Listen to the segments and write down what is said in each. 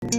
Good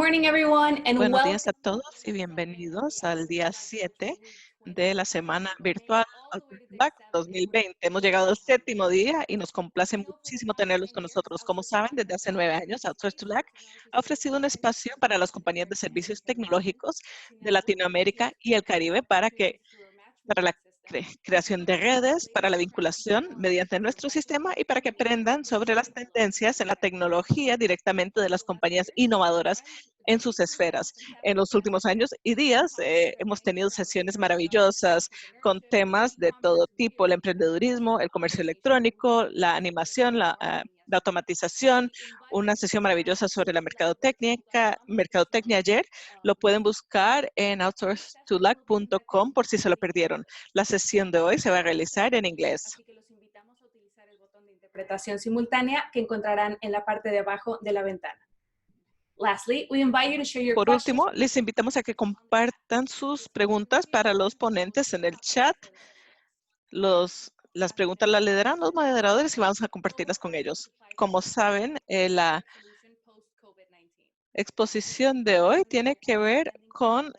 morning, everyone, and Buenos días a todos y bienvenidos al día 7 de la semana virtual Back 2020. Hemos llegado al 7º día y nos complace muchísimo tenerlos con nosotros. Como saben, desde hace 9 años, Outsource to LAC ha ofrecido un espacio para las compañías de servicios tecnológicos de Latinoamérica y el Caribe para la creación de redes, para la vinculación mediante nuestro sistema y para que aprendan sobre las tendencias en la tecnología directamente de las compañías innovadoras en sus esferas. En los últimos años y días hemos tenido sesiones maravillosas con temas de todo tipo: el emprendedurismo, el comercio electrónico, la animación, la automatización, una sesión maravillosa sobre la mercadotecnia ayer. Lo pueden buscar en outsourcetolac.com por si se lo perdieron. La sesión de hoy se va a realizar en inglés. Así que los invitamos a utilizar el botón de interpretación simultánea que encontrarán en la parte de abajo de la ventana. Lastly, we invite you to share your Por último, les invitamos a que compartan sus preguntas para los ponentes en el chat. Las preguntas las leerán los moderadores y vamos a compartirlas con ellos. Como saben, la exposición de hoy tiene que ver con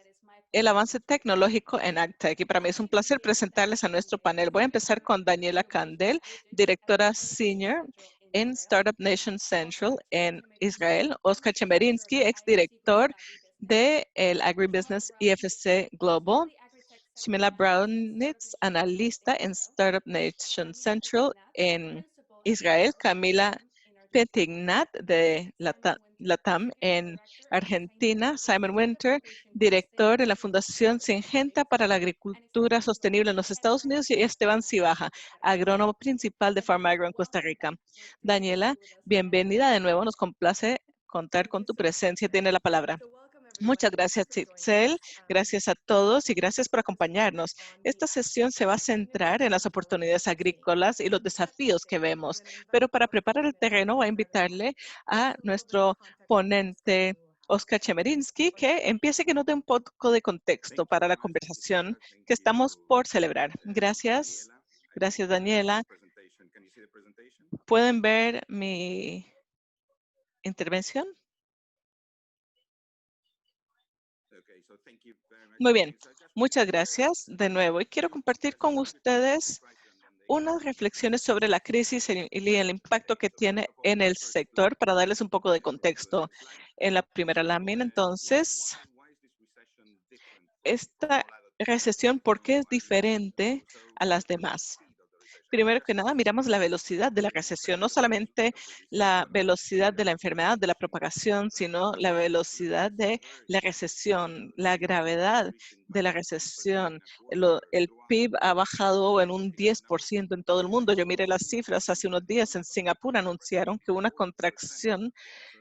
el avance tecnológico en AgTech. Y para mí es un placer presentarles a nuestro panel. Voy a empezar con Daniela Kandel, directora senior en Startup Nation Central en Israel. Oscar Chemerinsky, exdirector del Agribusiness IFC Global. Shimela Brownitz, analista en Startup Nation Central en Israel. Camila Petignat de LATAM en Argentina. Simon Winter, director de la Fundación Syngenta para la Agricultura Sostenible en los Estados Unidos. Y Esteban Cibaja, agrónomo principal de Farmagro en Costa Rica. Daniela, bienvenida de nuevo. Nos complace contar con tu presencia. Tiene la palabra. Muchas gracias, Itzel. Gracias a todos y gracias por acompañarnos. Esta sesión se va a centrar en las oportunidades agrícolas y los desafíos que vemos. Pero para preparar el terreno, voy a invitarle a nuestro ponente, Oscar Chemerinsky, que empiece, que nos dé un poco de contexto para la conversación que estamos por celebrar. Gracias. Gracias, Daniela. ¿Pueden ver mi intervención? Muy bien, muchas gracias de nuevo. Y quiero compartir con ustedes unas reflexiones sobre la crisis y el impacto que tiene en el sector para darles un poco de contexto. En la primera lámina, entonces, esta recesión, ¿por qué es diferente a las demás? Primero que nada, miramos la velocidad de la recesión, no solamente la velocidad de la enfermedad, de la propagación, sino la velocidad de la recesión, la gravedad de la recesión. El PIB ha bajado en un 10% en todo el mundo. Yo miré las cifras hace unos días. En Singapur anunciaron que una contracción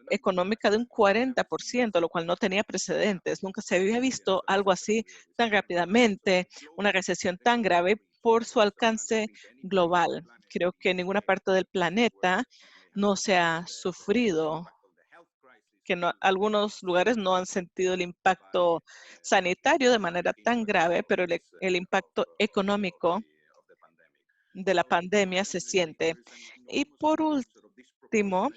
económica de un 40%, lo cual no tenía precedentes. Nunca se había visto algo así tan rápidamente, una recesión tan grave por su alcance global. Creo que en ninguna parte del planeta no se ha sufrido, que algunos lugares no han sentido el impacto sanitario de manera tan grave, pero el impacto económico de la pandemia se siente. Y por último,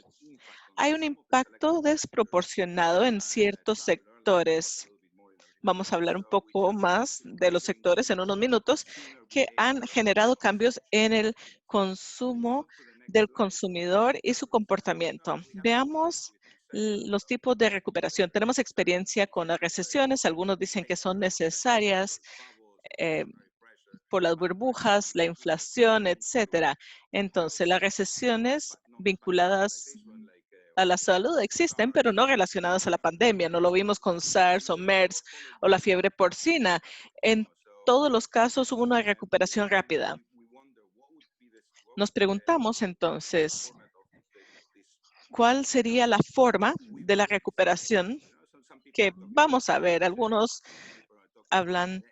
hay un impacto desproporcionado en ciertos sectores. Vamos a hablar un poco más de los sectores en unos minutos que han generado cambios en el consumo del consumidor y su comportamiento. Veamos los tipos de recuperación. Tenemos experiencia con las recesiones. Algunos dicen que son necesarias eh, por las burbujas, la inflación, etcétera. Entonces, las recesiones vinculadas a la salud existen, pero no relacionadas a la pandemia. No lo vimos con SARS o MERS o la fiebre porcina. En todos los casos hubo una recuperación rápida. Nos preguntamos entonces, ¿cuál sería la forma de la recuperación que vamos a ver? Algunos hablan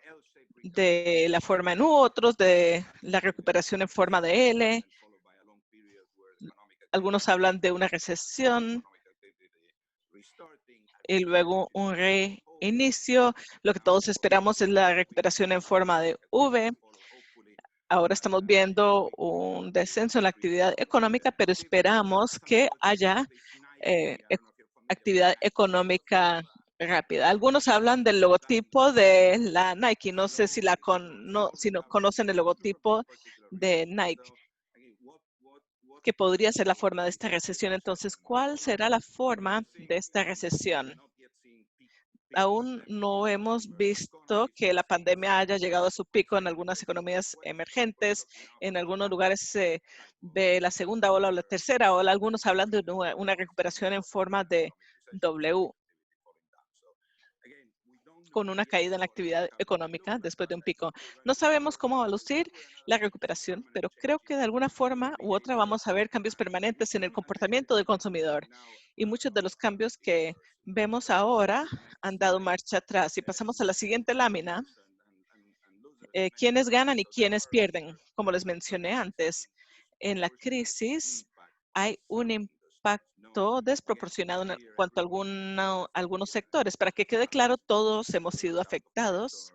de la forma en U, otros de la recuperación en forma de L. Algunos hablan de una recesión y luego un reinicio. Lo que todos esperamos es la recuperación en forma de V. Ahora estamos viendo un descenso en la actividad económica, pero esperamos que haya actividad económica rápida. Algunos hablan del logotipo de la Nike. No sé si, si no conocen el logotipo de Nike, que podría ser la forma de esta recesión. Entonces, ¿cuál será la forma de esta recesión? Aún no hemos visto que la pandemia haya llegado a su pico en algunas economías emergentes. En algunos lugares se ve la segunda ola o la tercera ola. Algunos hablan de una recuperación en forma de W, con una caída en la actividad económica después de un pico. No sabemos cómo va a lucir la recuperación, pero creo que de alguna forma u otra vamos a ver cambios permanentes en el comportamiento del consumidor. Y muchos de los cambios que vemos ahora han dado marcha atrás. Si pasamos a la siguiente lámina, ¿quiénes ganan y quiénes pierden? Como les mencioné antes, en la crisis hay un impacto desproporcionado en cuanto a algunos sectores. Para que quede claro, todos hemos sido afectados.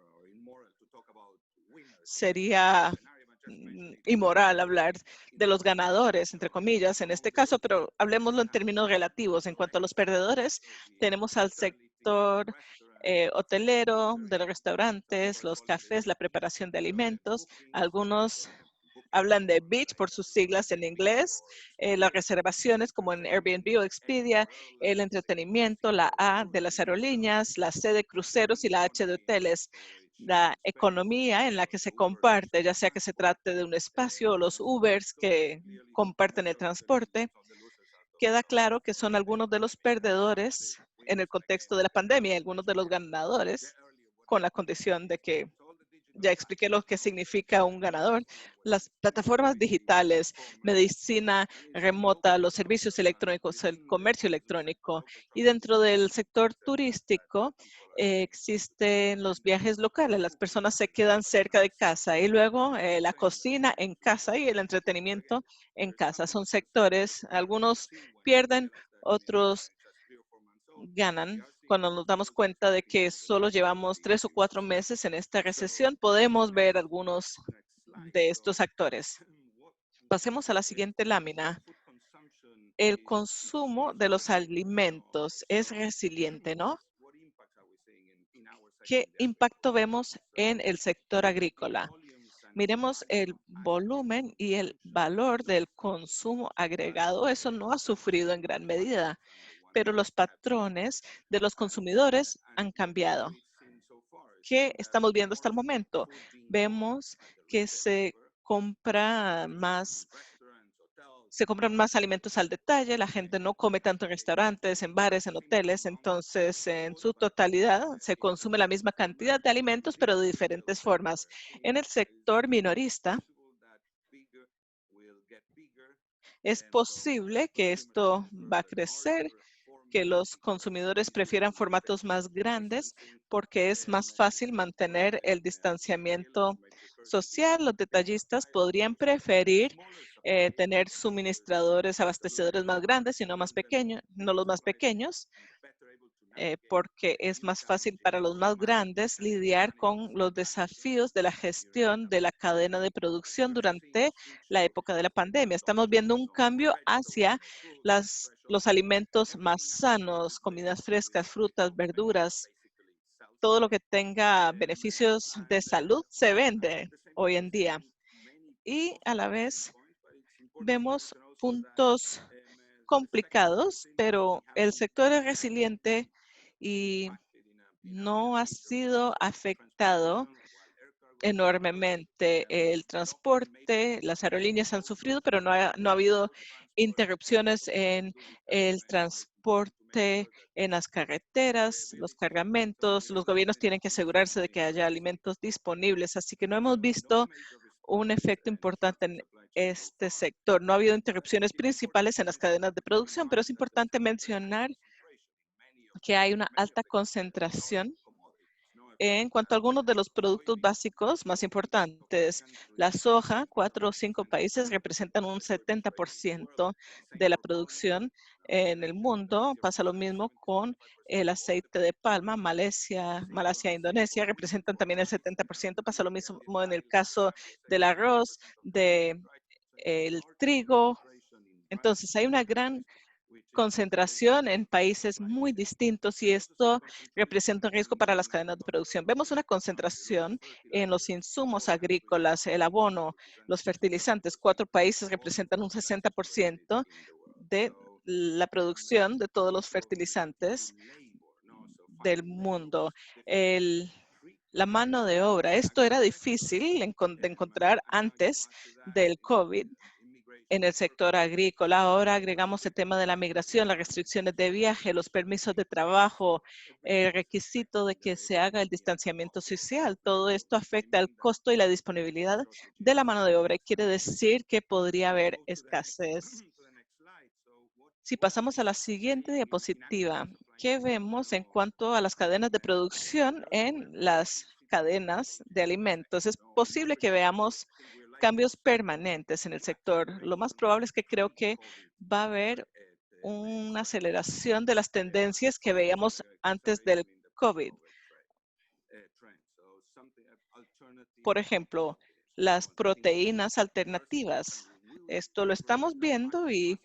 Sería inmoral hablar de los ganadores, entre comillas, en este caso, pero hablemoslo en términos relativos. En cuanto a los perdedores, tenemos al sector hotelero, de los restaurantes, los cafés, la preparación de alimentos. Algunos hablan de beach por sus siglas en inglés, las reservaciones como en Airbnb o Expedia, el entretenimiento, la A de las aerolíneas, la C de cruceros y la H de hoteles. La economía en la que se comparte, ya sea que se trate de un espacio o los Ubers que comparten el transporte, queda claro que son algunos de los perdedores en el contexto de la pandemia y algunos de los ganadores con la condición de que ya expliqué lo que significa un ganador. Las plataformas digitales, medicina remota, los servicios electrónicos, el comercio electrónico. Y dentro del sector turístico existen los viajes locales. Las personas se quedan cerca de casa y luego la cocina en casa y el entretenimiento en casa. Son sectores, algunos pierden, otros ganan. Cuando nos damos cuenta de que solo llevamos 3 o 4 meses en esta recesión, podemos ver algunos de estos actores. Pasemos a la siguiente lámina. El consumo de los alimentos es resiliente, ¿no? ¿Qué impacto vemos en el sector agrícola? Miremos el volumen y el valor del consumo agregado. Eso no ha sufrido en gran medida, pero los patrones de los consumidores han cambiado. ¿Qué estamos viendo hasta el momento? Vemos que se compran más alimentos al detalle, la gente no come tanto en restaurantes, en bares, en hoteles, entonces en su totalidad se consume la misma cantidad de alimentos, pero de diferentes formas. En el sector minorista, es posible que esto va a crecer, que los consumidores prefieran formatos más grandes porque es más fácil mantener el distanciamiento social. Los detallistas podrían preferir tener suministradores, abastecedores más grandes y no más pequeños, no los más pequeños, porque es más fácil para los más grandes lidiar con los desafíos de la gestión de la cadena de producción durante la época de la pandemia. Estamos viendo un cambio hacia los alimentos más sanos, comidas frescas, frutas, verduras, todo lo que tenga beneficios de salud se vende hoy en día. Y a la vez vemos puntos complicados, pero el sector es resiliente y no ha sido afectado enormemente. El transporte, las aerolíneas han sufrido, pero no ha habido interrupciones en el transporte en las carreteras, los cargamentos. Los gobiernos tienen que asegurarse de que haya alimentos disponibles, así que no hemos visto un efecto importante en este sector. No ha habido interrupciones principales en las cadenas de producción, pero es importante mencionar que hay una alta concentración en cuanto a algunos de los productos básicos más importantes. La soja, 4 o 5 países representan un 70% de la producción en el mundo. Pasa lo mismo con el aceite de palma. Malasia e Indonesia representan también el 70%. Pasa lo mismo en el caso del arroz, del trigo. Entonces, hay una gran concentración en países muy distintos y esto representa un riesgo para las cadenas de producción. Vemos una concentración en los insumos agrícolas, el abono, los fertilizantes. 4 países representan un 60% de la producción de todos los fertilizantes del mundo. La mano de obra, esto era difícil de encontrar antes del COVID en el sector agrícola. Ahora agregamos el tema de la migración, las restricciones de viaje, los permisos de trabajo, el requisito de que se haga el distanciamiento social. Todo esto afecta el costo y la disponibilidad de la mano de obra y quiere decir que podría haber escasez. Si pasamos a la siguiente diapositiva, ¿qué vemos en cuanto a las cadenas de producción en las cadenas de alimentos? Es posible que veamos cambios permanentes en el sector. Lo más probable es que creo que va a haber una aceleración de las tendencias que veíamos antes del COVID. Por ejemplo, las proteínas alternativas. Esto lo estamos viendo y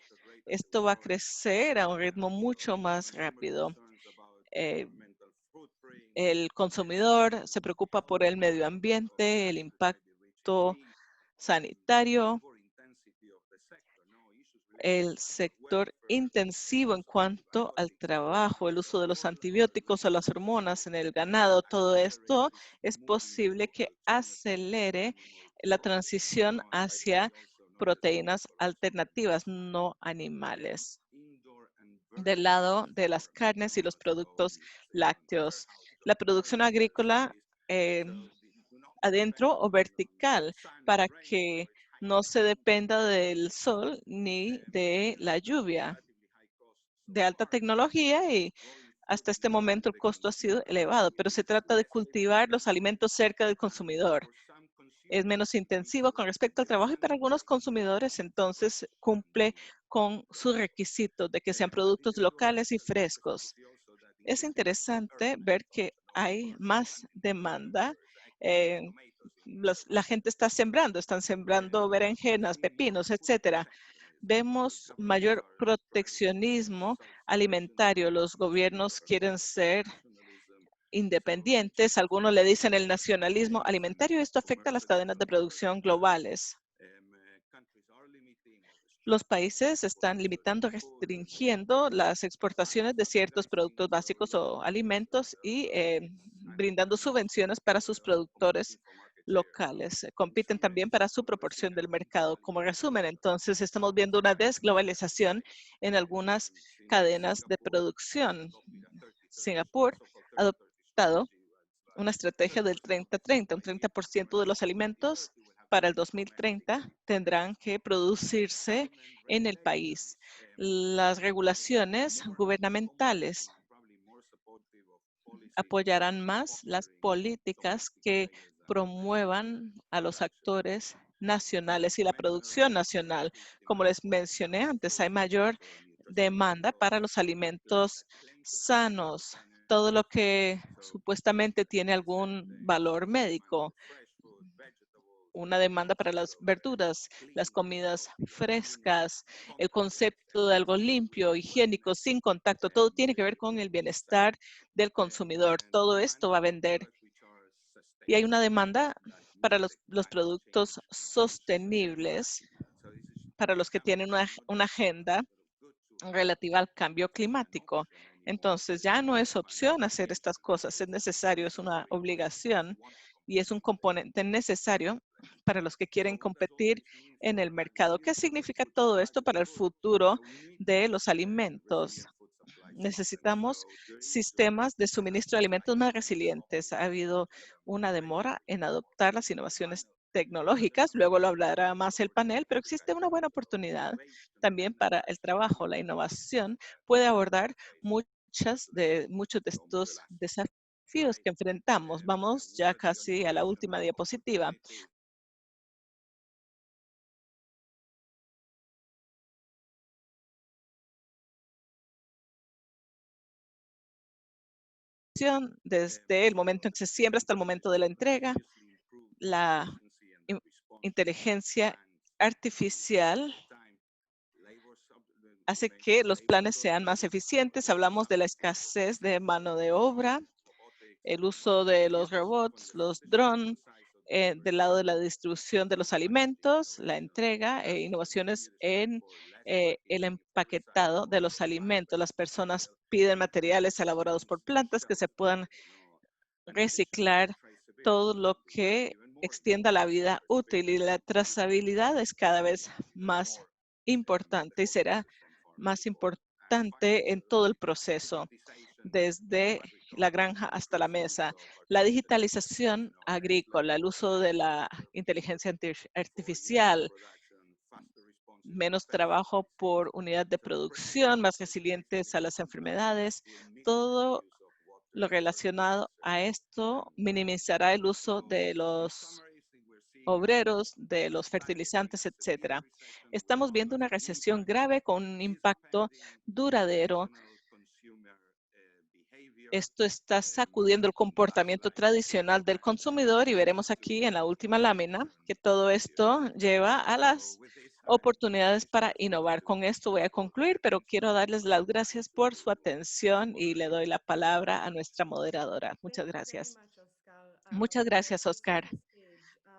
esto va a crecer a un ritmo mucho más rápido. Eh, el consumidor se preocupa por el medio ambiente, el impacto sanitario, el sector intensivo en cuanto al trabajo, el uso de los antibióticos o las hormonas en el ganado, todo esto es posible que acelere la transición hacia proteínas alternativas no animales. Del lado de las carnes y los productos lácteos. La producción agrícola eh, adentro o vertical para que no se dependa del sol ni de la lluvia. De alta tecnología y hasta este momento el costo ha sido elevado, pero se trata de cultivar los alimentos cerca del consumidor. Es menos intensivo con respecto al trabajo y para algunos consumidores entonces cumple con sus requisitos de que sean productos locales y frescos. Es interesante ver que hay más demanda. eh, la gente están sembrando berenjenas, pepinos, etcétera. Vemos mayor proteccionismo alimentario. Los gobiernos quieren ser independientes. Algunos le dicen el nacionalismo alimentario. Esto afecta a las cadenas de producción globales. Los países están limitando, restringiendo las exportaciones de ciertos productos básicos o alimentos y brindando subvenciones para sus productores locales. Compiten también para su proporción del mercado. Como resumen, entonces, estamos viendo una desglobalización en algunas cadenas de producción. Singapur ha adoptado una estrategia del 30-30. Un 30% de los alimentos para el 2030 tendrán que producirse en el país. Las regulaciones gubernamentales apoyarán más las políticas que promuevan a los actores nacionales y la producción nacional. Como les mencioné antes, hay mayor demanda para los alimentos sanos, todo lo que supuestamente tiene algún valor médico, una demanda para las verduras, las comidas frescas, el concepto de algo limpio, higiénico, sin contacto, todo tiene que ver con el bienestar del consumidor. Todo esto va a vender. Y hay una demanda para los productos sostenibles para los que tienen una agenda relativa al cambio climático. Entonces, ya no es opción hacer estas cosas, es necesario, es una obligación y es un componente necesario para los que quieren competir en el mercado. ¿Qué significa todo esto para el futuro de los alimentos? Necesitamos sistemas de suministro de alimentos más resilientes. Ha habido una demora en adoptar las innovaciones tecnológicas, luego lo hablará más el panel, pero existe una buena oportunidad también para el trabajo. La innovación puede abordar muchos de estos desafíos que enfrentamos. Vamos ya casi a la última diapositiva. Desde el momento en que se siembra hasta el momento de la entrega, la in- inteligencia artificial hace que los planes sean más eficientes. Hablamos de la escasez de mano de obra, el uso de los robots, los drones, del lado de la distribución de los alimentos, la entrega e innovaciones en el empaquetado de los alimentos. Las personas piden materiales elaborados por plantas que se puedan reciclar, todo lo que extienda la vida útil, y la trazabilidad es cada vez más importante y será más importante en todo el proceso, desde la granja hasta la mesa. La digitalización agrícola, el uso de la inteligencia artificial, menos trabajo por unidad de producción, más resilientes a las enfermedades, todo lo relacionado a esto minimizará el uso de los obreros, de los fertilizantes, etcétera. Estamos viendo una recesión grave con un impacto duradero. Esto está sacudiendo el comportamiento tradicional del consumidor y veremos aquí en la última lámina que todo esto lleva a las oportunidades para innovar. Con esto voy a concluir, pero quiero darles las gracias por su atención y le doy la palabra a nuestra moderadora. Muchas gracias. Muchas gracias, Oscar,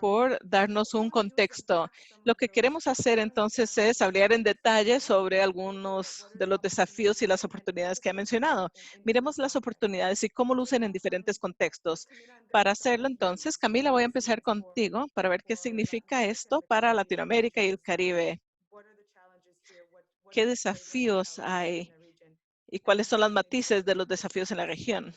por darnos un contexto. Lo que queremos hacer entonces es hablar en detalle sobre algunos de los desafíos y las oportunidades que ha mencionado. Miremos las oportunidades y cómo lucen en diferentes contextos. Para hacerlo entonces, Camila, voy a empezar contigo para ver qué significa esto para Latinoamérica y el Caribe. ¿Qué desafíos hay y cuáles son las matices de los desafíos en la región?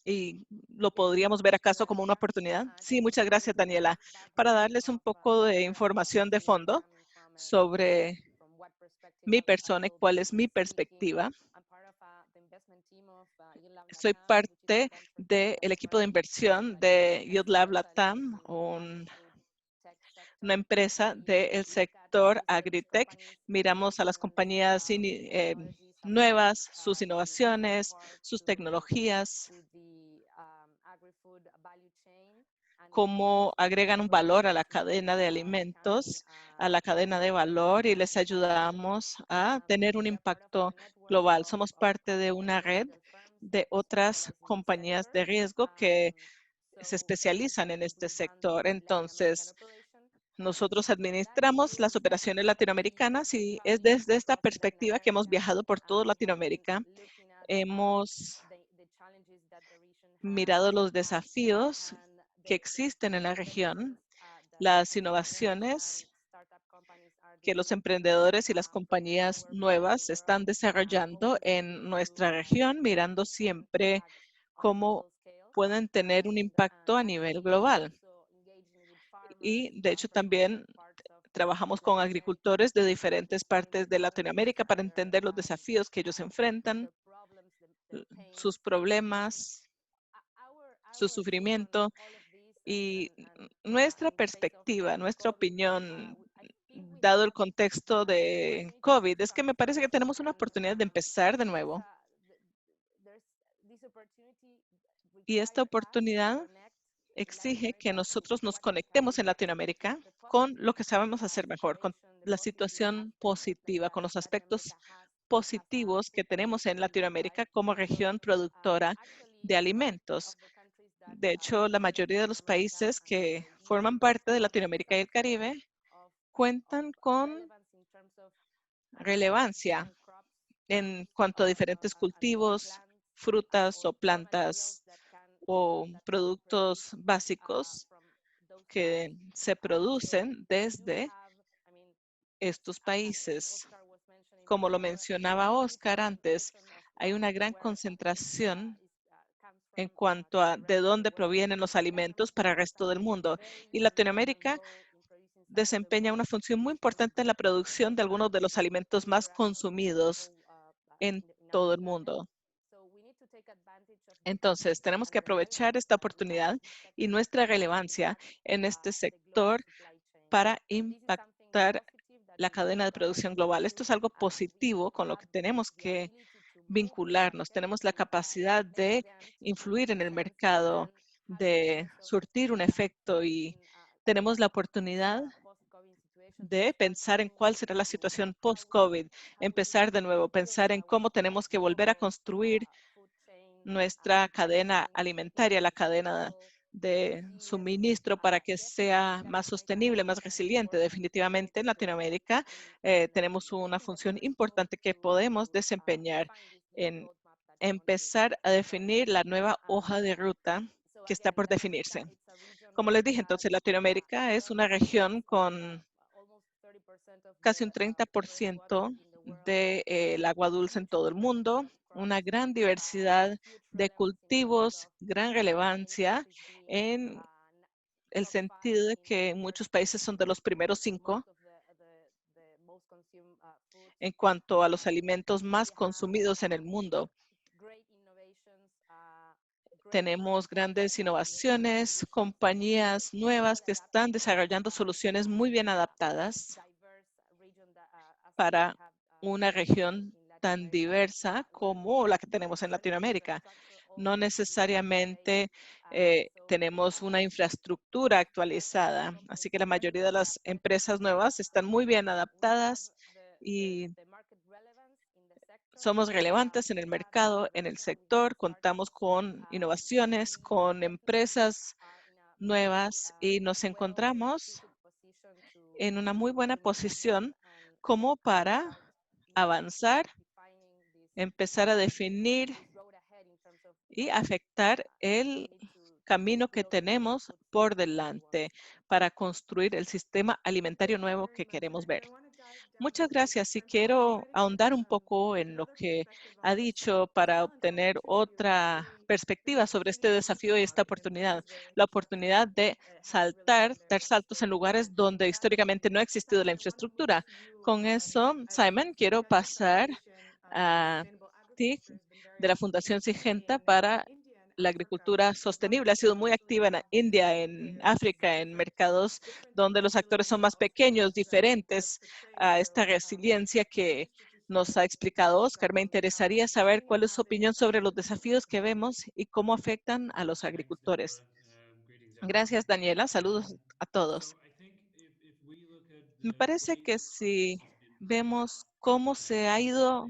¿Y lo podríamos ver acaso como una oportunidad? Sí, muchas gracias, Daniela. Para darles un poco de información de fondo sobre mi persona y cuál es mi perspectiva. Soy parte del equipo de inversión de Youth Lab Latam, una empresa del sector agritech. Miramos a las compañías nuevas, sus innovaciones, sus tecnologías, cómo agregan un valor a la cadena de alimentos, a la cadena de valor, y les ayudamos a tener un impacto global. Somos parte de una red de otras compañías de riesgo que se especializan en este sector. Entonces, nosotros administramos las operaciones latinoamericanas y es desde esta perspectiva que hemos viajado por toda Latinoamérica. Hemos mirado los desafíos que existen en la región, las innovaciones que los emprendedores y las compañías nuevas están desarrollando en nuestra región, mirando siempre cómo pueden tener un impacto a nivel global. Y de hecho también trabajamos con agricultores de diferentes partes de Latinoamérica para entender los desafíos que ellos enfrentan, sus problemas, su sufrimiento y nuestra perspectiva, nuestra opinión, dado el contexto de COVID, es que me parece que tenemos una oportunidad de empezar de nuevo. Y esta oportunidad exige que nosotros nos conectemos en Latinoamérica con lo que sabemos hacer mejor, con la situación positiva, con los aspectos positivos que tenemos en Latinoamérica como región productora de alimentos. De hecho, la mayoría de los países que forman parte de Latinoamérica y el Caribe cuentan con relevancia en cuanto a diferentes cultivos, frutas o plantas o productos básicos que se producen desde estos países. Como lo mencionaba Oscar antes, hay una gran concentración en cuanto a de dónde provienen los alimentos para el resto del mundo. Y Latinoamérica desempeña una función muy importante en la producción de algunos de los alimentos más consumidos en todo el mundo. Entonces, tenemos que aprovechar esta oportunidad y nuestra relevancia en este sector para impactar la cadena de producción global. Esto es algo positivo con lo que tenemos que vincularnos. Tenemos la capacidad de influir en el mercado, de surtir un efecto y tenemos la oportunidad de pensar en cuál será la situación post-COVID, empezar de nuevo, pensar en cómo tenemos que volver a construir nuestra cadena alimentaria, la cadena de suministro para que sea más sostenible, más resiliente. Definitivamente en Latinoamérica tenemos una función importante que podemos desempeñar en empezar a definir la nueva hoja de ruta que está por definirse. Como les dije, entonces Latinoamérica es una región con casi un 30% del agua dulce en todo el mundo, una gran diversidad de cultivos, gran relevancia en el sentido de que muchos países son de los primeros 5 en cuanto a los alimentos más consumidos en el mundo. Tenemos grandes innovaciones, compañías nuevas que están desarrollando soluciones muy bien adaptadas para una región tan diversa como la que tenemos en Latinoamérica. No necesariamente tenemos una infraestructura actualizada, así que la mayoría de las empresas nuevas están muy bien adaptadas y somos relevantes en el mercado, en el sector, contamos con innovaciones, con empresas nuevas y nos encontramos en una muy buena posición como para avanzar, empezar a definir y afectar el camino que tenemos por delante para construir el sistema alimentario nuevo que queremos ver. Muchas gracias y quiero ahondar un poco en lo que ha dicho para obtener otra perspectiva sobre este desafío y esta oportunidad. La oportunidad de saltar, dar saltos en lugares donde históricamente no ha existido la infraestructura. Con eso, Simon, quiero pasar a ti de la Fundación Sigenta para la agricultura sostenible. Ha sido muy activa en India, en África, en mercados donde los actores son más pequeños, diferentes a esta resiliencia que nos ha explicado Oscar. Me interesaría saber cuál es su opinión sobre los desafíos que vemos y cómo afectan a los agricultores. Gracias, Daniela. Saludos a todos. Me parece que si vemos cómo ha ido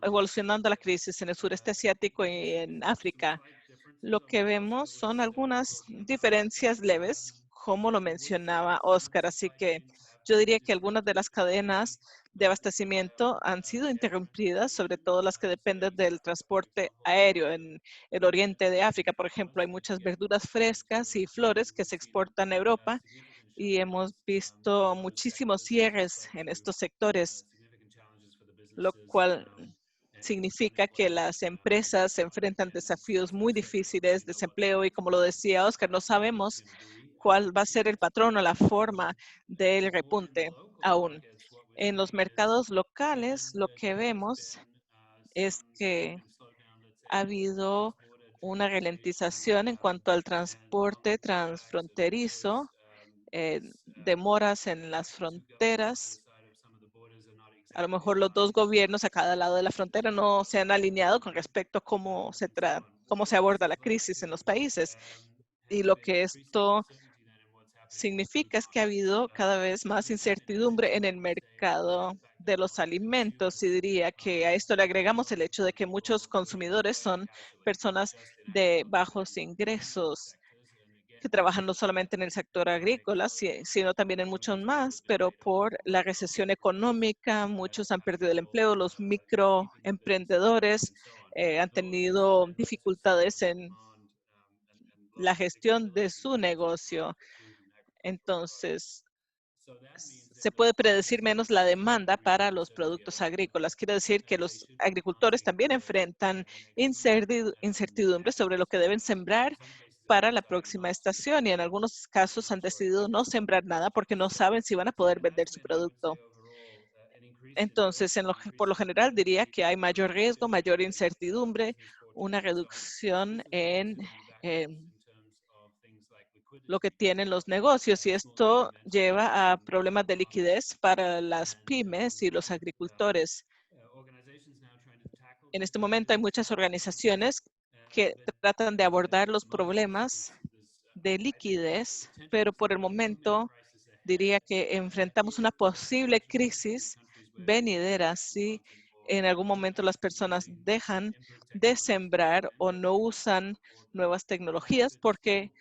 evolucionando la crisis en el sureste asiático y en África, lo que vemos son algunas diferencias leves, como lo mencionaba Oscar. Así que yo diría que algunas de las cadenas de abastecimiento han sido interrumpidas, sobre todo las que dependen del transporte aéreo. En el oriente de África, por ejemplo, hay muchas verduras frescas y flores que se exportan a Europa y hemos visto muchísimos cierres en estos sectores, lo cual significa que las empresas se enfrentan desafíos muy difíciles, desempleo y como lo decía Oscar, no sabemos cuál va a ser el patrón o la forma del repunte aún. En los mercados locales, lo que vemos es que ha habido una ralentización en cuanto al transporte transfronterizo, demoras en las fronteras. A lo mejor los dos gobiernos a cada lado de la frontera no se han alineado con respecto a cómo se aborda la crisis en los países. Y lo que esto significa es que ha habido cada vez más incertidumbre en el mercado de los alimentos y diría que a esto le agregamos el hecho de que muchos consumidores son personas de bajos ingresos que trabajan no solamente en el sector agrícola, sino también en muchos más, pero por la recesión económica, muchos han perdido el empleo, los microemprendedores han tenido dificultades en la gestión de su negocio. Entonces, se puede predecir menos la demanda para los productos agrícolas. Quiere decir que los agricultores también enfrentan incertidumbre sobre lo que deben sembrar para la próxima estación y en algunos casos han decidido no sembrar nada porque no saben si van a poder vender su producto. Entonces, por lo general diría que hay mayor riesgo, mayor incertidumbre, una reducción en lo que tienen los negocios y esto lleva a problemas de liquidez para las pymes y los agricultores. En este momento hay muchas organizaciones que tratan de abordar los problemas de liquidez, pero por el momento diría que enfrentamos una posible crisis venidera si en algún momento las personas dejan de sembrar o no usan nuevas tecnologías porque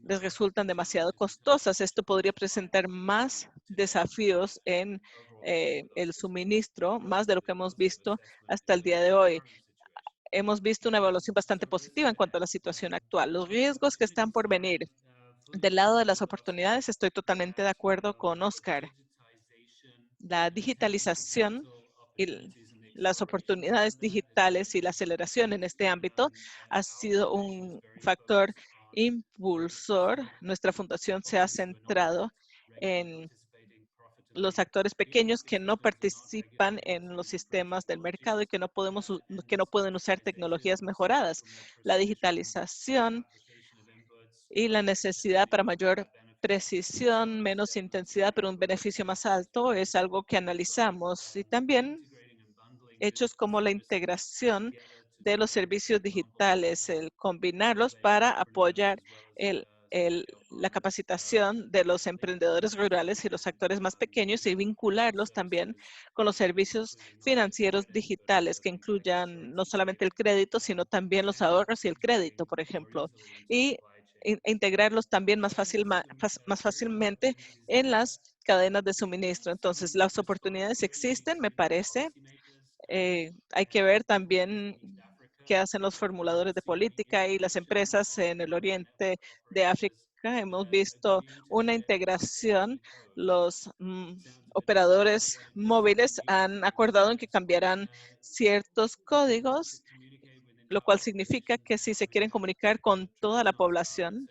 les resultan demasiado costosas. Esto podría presentar más desafíos en el suministro, más de lo que hemos visto hasta el día de hoy. Hemos visto una evaluación bastante positiva en cuanto a la situación actual. Los riesgos que están por venir. Del lado de las oportunidades, estoy totalmente de acuerdo con Oscar. La digitalización y las oportunidades digitales y la aceleración en este ámbito ha sido un factor impulsor. Nuestra fundación se ha centrado en los actores pequeños que no participan en los sistemas del mercado y que que no pueden usar tecnologías mejoradas. La digitalización y la necesidad para mayor precisión, menos intensidad, pero un beneficio más alto es algo que analizamos. Y también hechos como la integración de los servicios digitales, el combinarlos para apoyar la capacitación de los emprendedores rurales y los actores más pequeños y vincularlos también con los servicios financieros digitales que incluyan no solamente el crédito, sino también los ahorros y el crédito, por ejemplo, y integrarlos también más fácilmente en las cadenas de suministro. Entonces, las oportunidades existen, me parece, hay que ver también qué hacen los formuladores de política y las empresas en el oriente de África. Hemos visto una integración. Los operadores móviles han acordado en que cambiarán ciertos códigos, lo cual significa que si se quieren comunicar con toda la población,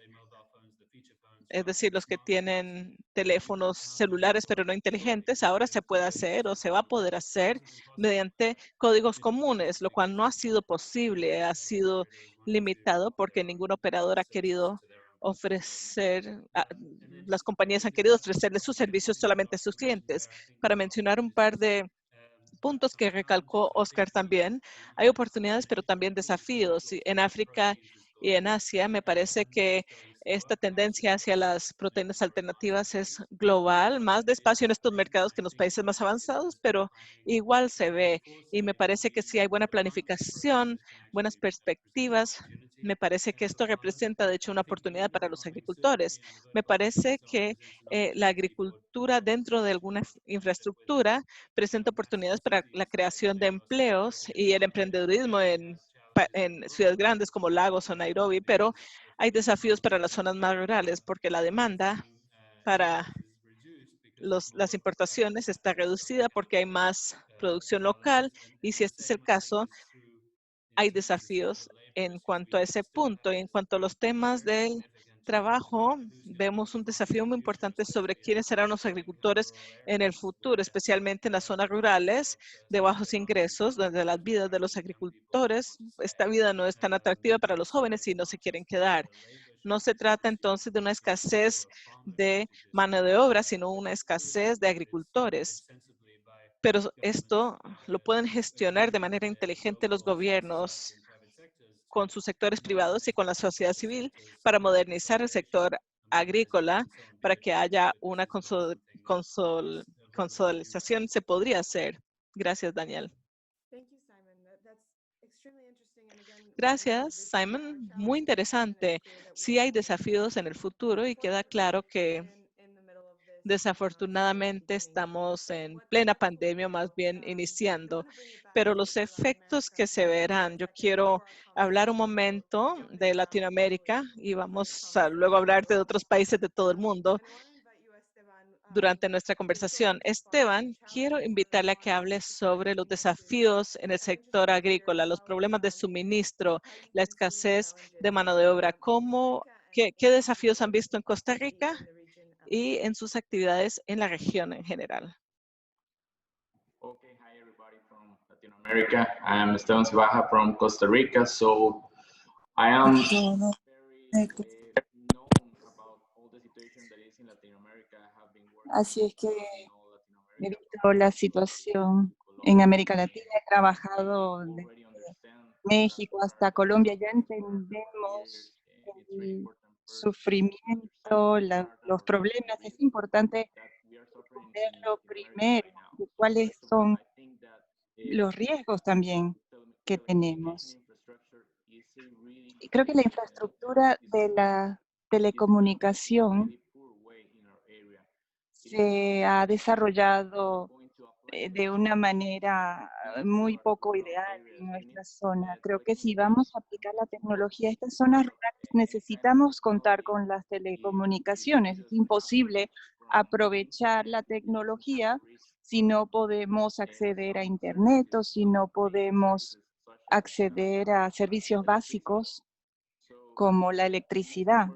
es decir, los que tienen teléfonos celulares pero no inteligentes, ahora se puede hacer o se va a poder hacer mediante códigos comunes, lo cual no ha sido posible, ha sido limitado porque ningún operador ha querido ofrecer, las compañías han querido ofrecerle sus servicios solamente a sus clientes. Para mencionar un par de puntos que recalcó Oscar también. Hay oportunidades, pero también desafíos. En África y en Asia, me parece que esta tendencia hacia las proteínas alternativas es global, más despacio en estos mercados que en los países más avanzados, pero igual se ve. Y me parece que si hay buena planificación, buenas perspectivas, me parece que esto representa, de hecho, una oportunidad para los agricultores. Me parece que la agricultura dentro de alguna infraestructura presenta oportunidades para la creación de empleos y el emprendedurismo en ciudades grandes como Lagos o Nairobi, pero hay desafíos para las zonas más rurales porque la demanda para las importaciones está reducida porque hay más producción local y si este es el caso, hay desafíos en cuanto a ese punto. Y en cuanto a los temas del trabajo, vemos un desafío muy importante sobre quiénes serán los agricultores en el futuro, especialmente en las zonas rurales de bajos ingresos, donde las vidas de los agricultores, esta vida no es tan atractiva para los jóvenes y no se quieren quedar. No se trata entonces de una escasez de mano de obra, sino una escasez de agricultores. Pero esto lo pueden gestionar de manera inteligente los gobiernos con sus sectores privados y con la sociedad civil para modernizar el sector agrícola para que haya una consolidación. Se podría hacer. Gracias, Daniel. Gracias, Simon. Muy interesante. Sí hay desafíos en el futuro y queda claro que desafortunadamente estamos en plena pandemia, más bien iniciando, pero los efectos que se verán, yo quiero hablar un momento de Latinoamérica y vamos a luego hablar de otros países de todo el mundo durante nuestra conversación. Esteban, quiero invitarle a que hable sobre los desafíos en el sector agrícola, los problemas de suministro, la escasez de mano de obra. ¿Qué desafíos han visto en Costa Rica y en sus actividades en la región en general? Okay, hi everybody from Latin America. I am Esteban Cibaja from Costa Rica. So I am very known about all the situation that is in Latin America. I have been working Así es que in all Latin he America, visto la situación en América Latina, he trabajado we desde already understand México hasta Colombia, ya here. entendemos It's really el important first sufrimiento, los to problemas. Es importante that we are suffering in entenderlo Latin America primero, right now. de cuáles First of all, son I think that los riesgos también que telecommunication tenemos. infrastructure is a really Y creo que la infraestructura de la telecomunicación really poor way in our area. It is se ha desarrollado going to apply de una manera muy poco ideal en nuestra zona. Creo que si vamos a aplicar la tecnología a estas zonas rurales, necesitamos contar con las telecomunicaciones. Es imposible aprovechar la tecnología si no podemos acceder a Internet o si no podemos acceder a servicios básicos como la electricidad.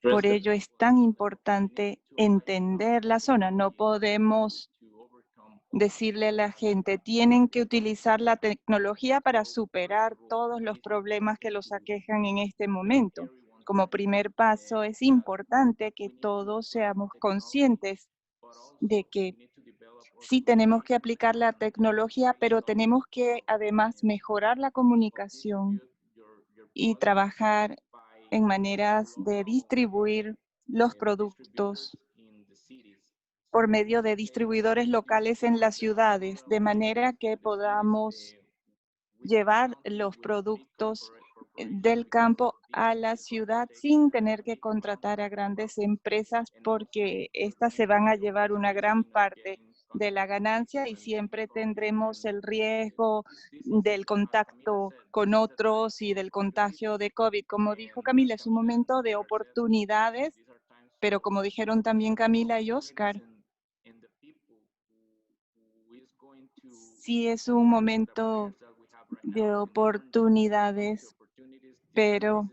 Por ello es tan importante entender la zona. No podemos decirle a la gente, tienen que utilizar la tecnología para superar todos los problemas que los aquejan en este momento. Como primer paso, es importante que todos seamos conscientes de que sí tenemos que aplicar la tecnología, pero tenemos que además mejorar la comunicación y trabajar en maneras de distribuir los productos por medio de distribuidores locales en las ciudades, de manera que podamos llevar los productos del campo a la ciudad sin tener que contratar a grandes empresas, porque éstas se van a llevar una gran parte de la ganancia y siempre tendremos el riesgo del contacto con otros y del contagio de COVID. Como dijo Camila, es un momento de oportunidades, pero como dijeron también Camila y Oscar, sí es un momento de oportunidades, pero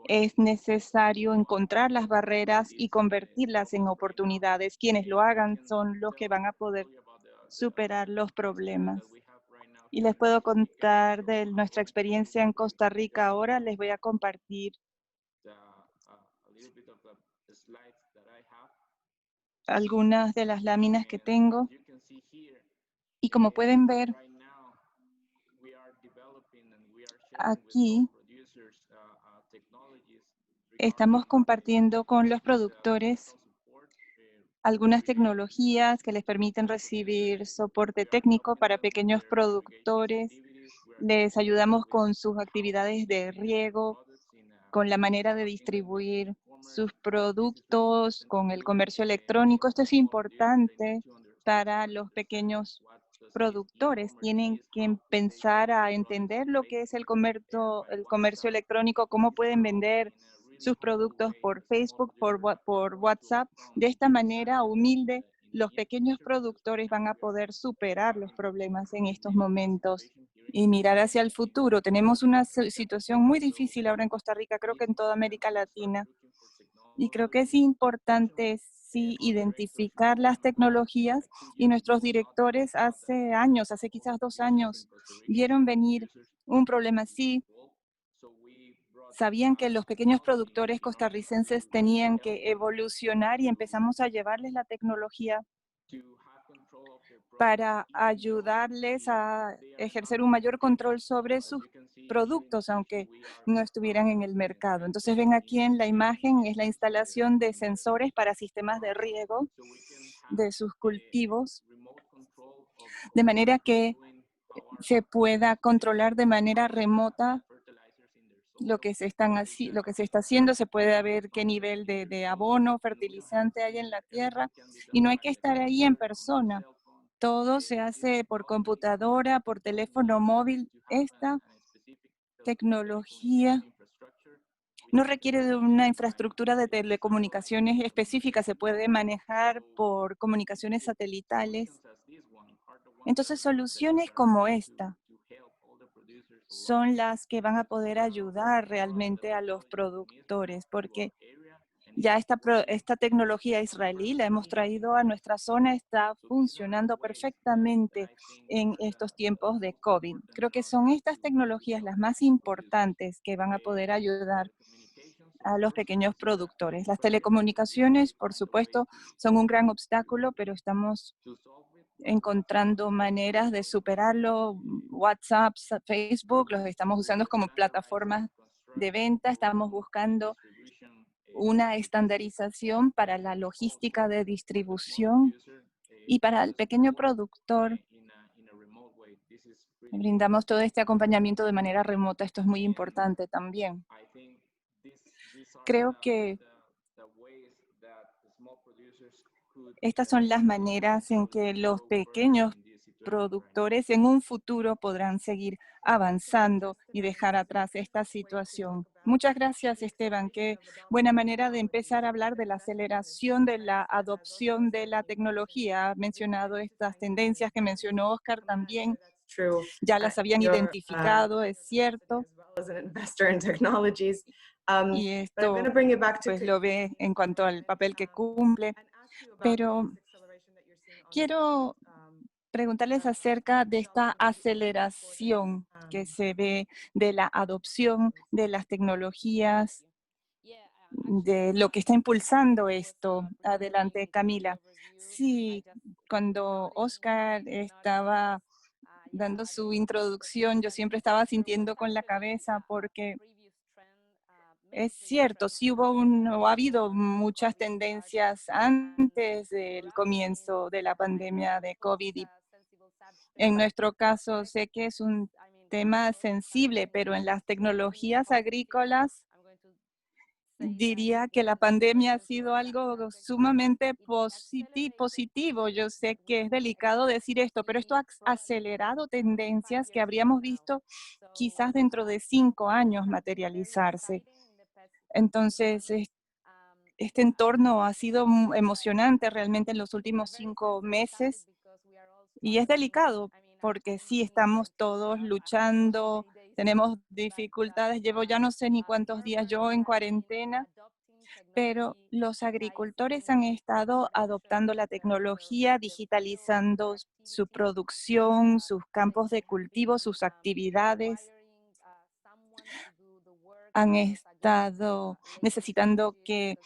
es necesario encontrar las barreras y convertirlas en oportunidades. Quienes lo hagan son los que van a poder superar los problemas. Y les puedo contar de nuestra experiencia en Costa Rica ahora. Les voy a compartir algunas de las láminas que tengo. Y como pueden ver, aquí estamos compartiendo con los productores algunas tecnologías que les permiten recibir soporte técnico para pequeños productores. Les ayudamos con sus actividades de riego, con la manera de distribuir sus productos, con el comercio electrónico. Esto es importante para los pequeños productores. Tienen que empezar a entender lo que es el comercio electrónico, cómo pueden vender sus productos por Facebook, por WhatsApp. De esta manera humilde, los pequeños productores van a poder superar los problemas en estos momentos y mirar hacia el futuro. Tenemos una situación muy difícil ahora en Costa Rica, creo que en toda América Latina. Y creo que es importante sí identificar las tecnologías, y nuestros directores hace años, hace quizás 2 años, vieron venir un problema así. Sabían que los pequeños productores costarricenses tenían que evolucionar y empezamos a llevarles la tecnología para ayudarles a ejercer un mayor control sobre sus productos, aunque no estuvieran en el mercado. Entonces ven aquí en la imagen, es la instalación de sensores para sistemas de riego de sus cultivos. de manera que se pueda controlar de manera remota lo que se está haciendo. Se puede ver qué nivel de abono, fertilizante hay en la tierra, y no hay que estar ahí en persona. Todo se hace por computadora, por teléfono móvil. Esta tecnología no requiere de una infraestructura de telecomunicaciones específica, se puede manejar por comunicaciones satelitales. Entonces, soluciones como esta son las que van a poder ayudar realmente a los productores, porque ya esta tecnología israelí la hemos traído a nuestra zona, está funcionando perfectamente en estos tiempos de COVID. Creo que son estas tecnologías las más importantes que van a poder ayudar a los pequeños productores. Las telecomunicaciones, por supuesto, son un gran obstáculo, pero estamos encontrando maneras de superarlo. WhatsApp, Facebook, los estamos usando como plataformas de venta. Estamos buscando una estandarización para la logística de distribución, y para el pequeño productor brindamos todo este acompañamiento de manera remota. Esto es muy importante también. Creo que estas son las maneras en que los pequeños productores en un futuro podrán seguir avanzando y dejar atrás esta situación. Muchas gracias, Esteban. Qué buena manera de empezar a hablar de la aceleración de la adopción de la tecnología. Ha mencionado estas tendencias que mencionó Oscar también. Ya las habían identificado, es cierto. Y esto pues lo ve en cuanto al papel que cumple. Pero quiero preguntarles acerca de esta aceleración que se ve de la adopción de las tecnologías, de lo que está impulsando esto. Adelante, Camila. Sí, cuando Oscar estaba dando su introducción, yo siempre estaba sintiendo con la cabeza, porque es cierto, sí o ha habido muchas tendencias antes del comienzo de la pandemia de COVID, y en nuestro caso sé que es un tema sensible, pero en las tecnologías agrícolas diría que la pandemia ha sido algo sumamente positivo. Yo sé que es delicado decir esto, pero esto ha acelerado tendencias que habríamos visto quizás dentro de 5 años materializarse. Entonces, este entorno ha sido emocionante realmente en los últimos 5 meses, y es delicado porque sí estamos todos luchando, tenemos dificultades. Llevo ya no sé ni cuántos días yo en cuarentena, pero los agricultores han estado adoptando la tecnología, digitalizando su producción, sus campos de cultivo, sus actividades. Han estado necesitando que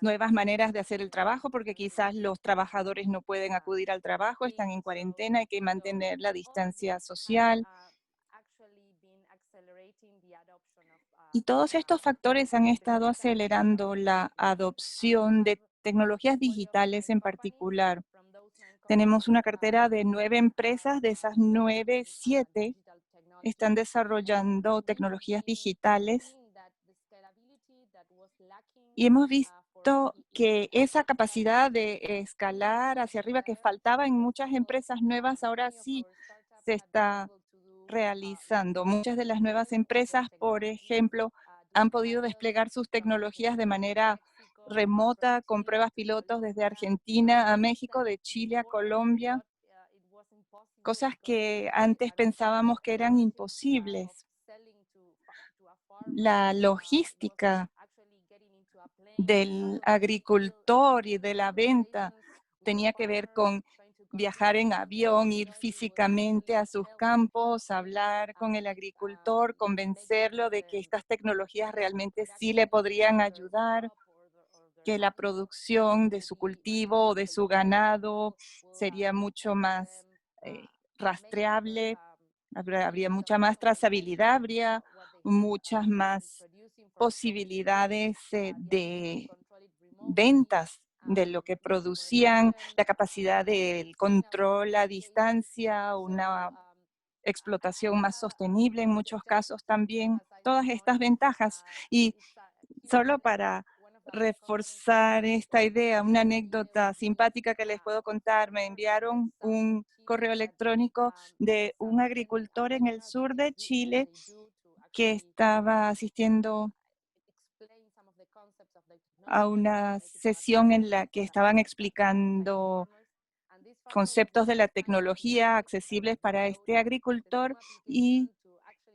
nuevas maneras de hacer el trabajo, porque quizás los trabajadores no pueden acudir al trabajo, están en cuarentena, hay que mantener la distancia social. Y todos estos factores han estado acelerando la adopción de tecnologías digitales en particular. Tenemos una cartera de 9 empresas, de esas 9, 7 están desarrollando tecnologías digitales, y hemos visto que esa capacidad de escalar hacia arriba que faltaba en muchas empresas nuevas, ahora sí se está realizando. Muchas de las nuevas empresas, por ejemplo, han podido desplegar sus tecnologías de manera remota, con pruebas pilotos desde Argentina a México, de Chile a Colombia, cosas que antes pensábamos que eran imposibles. La logística del agricultor y de la venta tenía que ver con viajar en avión, ir físicamente a sus campos, hablar con el agricultor, convencerlo de que estas tecnologías realmente sí le podrían ayudar, que la producción de su cultivo o de su ganado sería mucho más rastreable, habría mucha más trazabilidad, habría muchas más posibilidades de ventas de lo que producían, la capacidad del control a distancia, una explotación más sostenible en muchos casos también, todas estas ventajas. Y solo para reforzar esta idea, una anécdota simpática que les puedo contar, me enviaron un correo electrónico de un agricultor en el sur de Chile que estaba asistiendo a una sesión en la que estaban explicando conceptos de la tecnología accesibles para este agricultor, y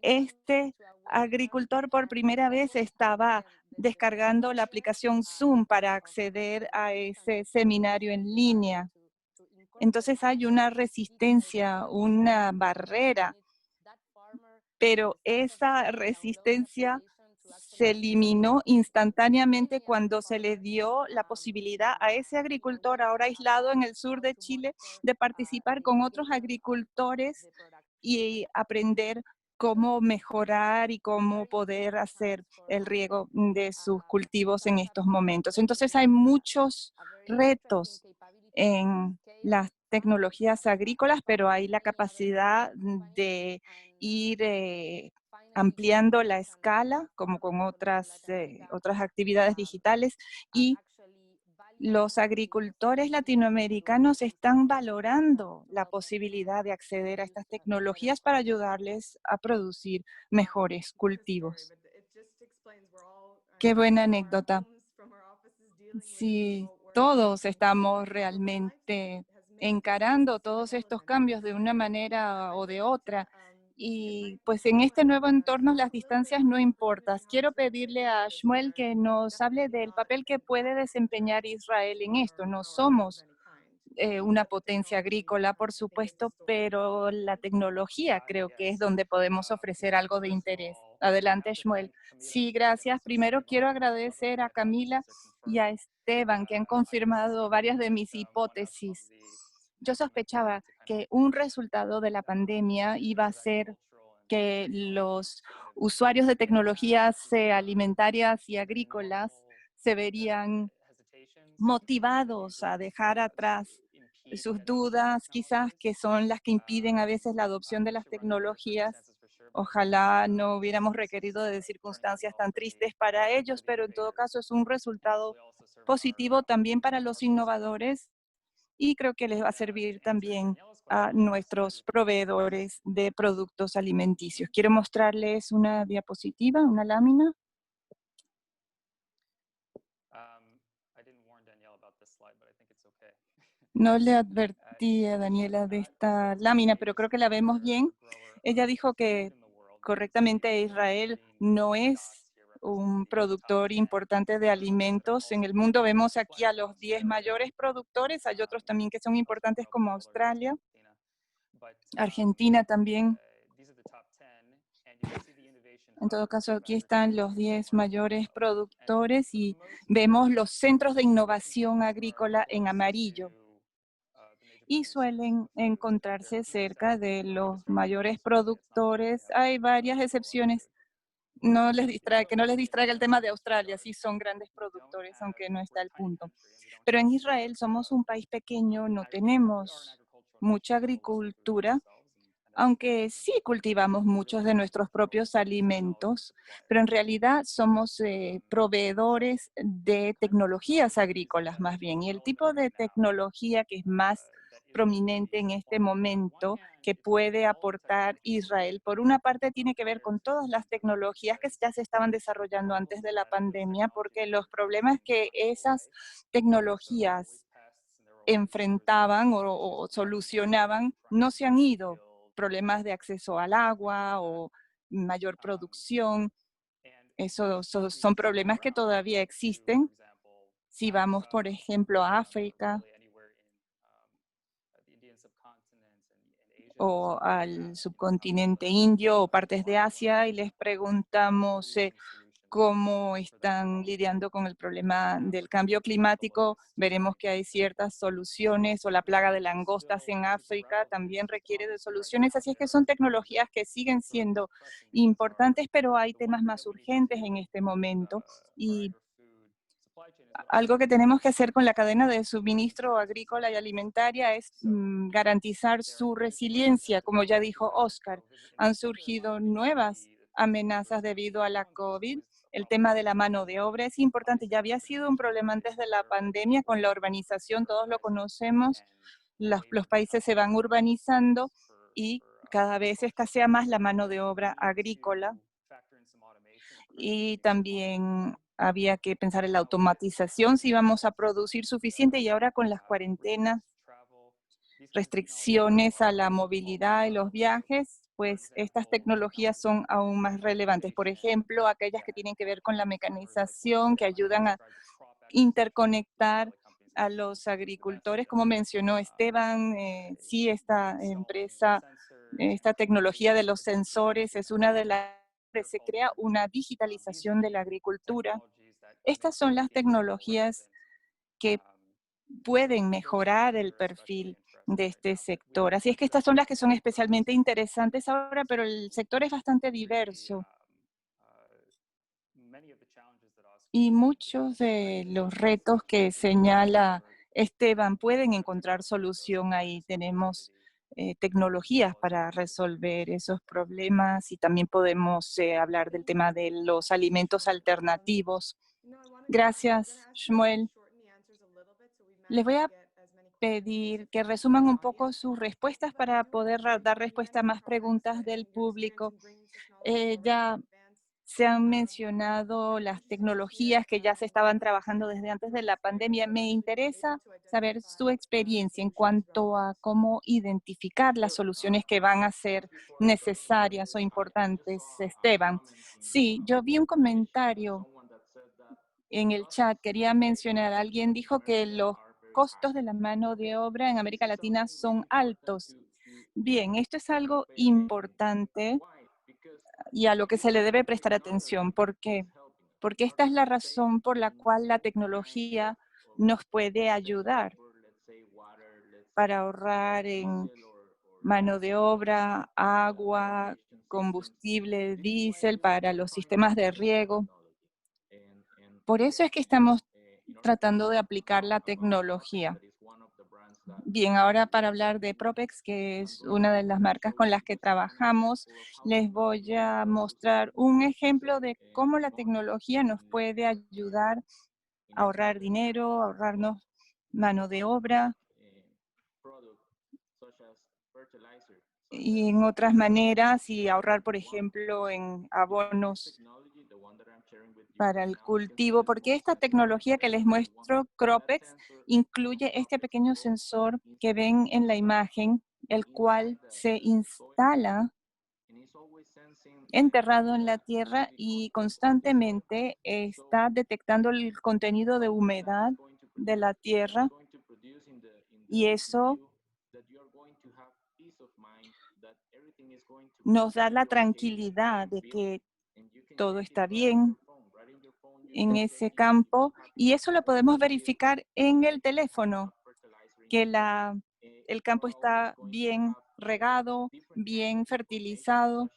este agricultor por primera vez estaba descargando la aplicación Zoom para acceder a ese seminario en línea. Entonces hay una resistencia, una barrera, pero esa resistencia se eliminó instantáneamente cuando se le dio la posibilidad a ese agricultor ahora aislado en el sur de Chile de participar con otros agricultores y aprender cómo mejorar y cómo poder hacer el riego de sus cultivos en estos momentos. Entonces hay muchos retos en las tecnologías agrícolas, pero hay la capacidad de ir ampliando la escala, como con otras actividades digitales, y los agricultores latinoamericanos están valorando la posibilidad de acceder a estas tecnologías para ayudarles a producir mejores cultivos. Qué buena anécdota. Sí, todos estamos realmente encarando todos estos cambios de una manera o de otra. Y pues en este nuevo entorno las distancias no importan. Quiero pedirle a Shmuel que nos hable del papel que puede desempeñar Israel en esto. No somos una potencia agrícola, por supuesto, pero la tecnología creo que es donde podemos ofrecer algo de interés. Adelante, Shmuel. Sí, gracias. Primero quiero agradecer a Camila y a Esteban, que han confirmado varias de mis hipótesis. Yo sospechaba que un resultado de la pandemia iba a ser que los usuarios de tecnologías alimentarias y agrícolas se verían motivados a dejar atrás sus dudas, quizás que son las que impiden a veces la adopción de las tecnologías. Ojalá no hubiéramos requerido de circunstancias tan tristes para ellos, pero en todo caso es un resultado positivo también para los innovadores, y creo que les va a servir también a nuestros proveedores de productos alimenticios. Quiero mostrarles una diapositiva, una lámina. No le advertí a Daniela de esta lámina, pero creo que la vemos bien. Ella dijo que correctamente Israel no es un productor importante de alimentos en el mundo. Vemos aquí a los 10 mayores productores. Hay otros también que son importantes como Australia, Argentina también. En todo caso, aquí están los 10 mayores productores y vemos los centros de innovación agrícola en amarillo. Y suelen encontrarse cerca de los mayores productores. Hay varias excepciones. Que no les distraiga el tema de Australia, sí son grandes productores, aunque no está el punto. Pero en Israel somos un país pequeño, no tenemos mucha agricultura, aunque sí cultivamos muchos de nuestros propios alimentos, pero en realidad somos proveedores de tecnologías agrícolas más bien. Y el tipo de tecnología que es más prominente en este momento que puede aportar Israel, por una parte tiene que ver con todas las tecnologías que ya se estaban desarrollando antes de la pandemia, porque los problemas que esas tecnologías enfrentaban o solucionaban no se han ido. Problemas de acceso al agua o mayor producción, esos son problemas que todavía existen. Si vamos, por ejemplo, a África o al subcontinente indio o partes de Asia y les preguntamos cómo están lidiando con el problema del cambio climático, veremos que hay ciertas soluciones, o la plaga de langostas en África también requiere de soluciones, así es que son tecnologías que siguen siendo importantes, pero hay temas más urgentes en este momento, y algo que tenemos que hacer con la cadena de suministro agrícola y alimentaria es garantizar su resiliencia. Como ya dijo Oscar, han surgido nuevas amenazas debido a la COVID. El tema de la mano de obra es importante. Ya había sido un problema antes de la pandemia con la urbanización, todos lo conocemos. Los países se van urbanizando y cada vez escasea más la mano de obra agrícola. Y también había que pensar en la automatización, si íbamos a producir suficiente, y ahora con las cuarentenas, restricciones a la movilidad y los viajes, pues estas tecnologías son aún más relevantes. Por ejemplo, aquellas que tienen que ver con la mecanización, que ayudan a interconectar a los agricultores, como mencionó Esteban. Sí, esta empresa, esta tecnología de los sensores es una de las que se crea una digitalización de la agricultura. Estas son las tecnologías que pueden mejorar el perfil de este sector. Así es que estas son las que son especialmente interesantes ahora, pero el sector es bastante diverso. Y muchos de los retos que señala Esteban pueden encontrar solución ahí. Tenemos tecnologías para resolver esos problemas y también podemos hablar del tema de los alimentos alternativos. Gracias, Shmuel. Les voy a pedir que resuman un poco sus respuestas para poder dar respuesta a más preguntas del público. Ya se han mencionado las tecnologías que ya se estaban trabajando desde antes de la pandemia. Me interesa saber su experiencia en cuanto a cómo identificar las soluciones que van a ser necesarias o importantes. Esteban, sí, yo vi un comentario en el chat. Quería mencionar, alguien dijo que los costos de la mano de obra en América Latina son altos. Bien, esto es algo importante y a lo que se le debe prestar atención. ¿Por qué? Porque esta es la razón por la cual la tecnología nos puede ayudar para ahorrar en mano de obra, agua, combustible, diésel para los sistemas de riego. Por eso es que estamos tratando de aplicar la tecnología. Bien, ahora para hablar de Propex, que es una de las marcas con las que trabajamos, les voy a mostrar un ejemplo de cómo la tecnología nos puede ayudar a ahorrar dinero, ahorrarnos mano de obra y en otras maneras, y ahorrar, por ejemplo, en abonos para el cultivo, porque esta tecnología que les muestro, Cropex, incluye este pequeño sensor que ven en la imagen, el cual se instala enterrado en la tierra y constantemente está detectando el contenido de humedad de la tierra, y eso nos da la tranquilidad de que todo está bien en ese campo, y eso lo podemos verificar en el teléfono, que el campo está bien regado, bien fertilizado,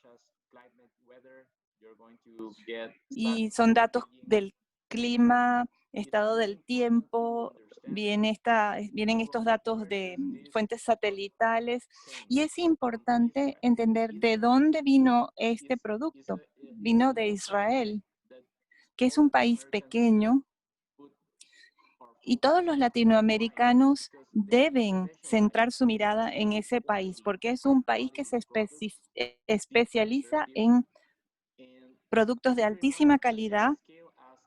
y son datos del clima, estado del tiempo, vienen estos datos de fuentes satelitales, y es importante entender de dónde vino este producto. Vino de Israel, que es un país pequeño, y todos los latinoamericanos deben centrar su mirada en ese país, porque es un país que se especializa en productos de altísima calidad,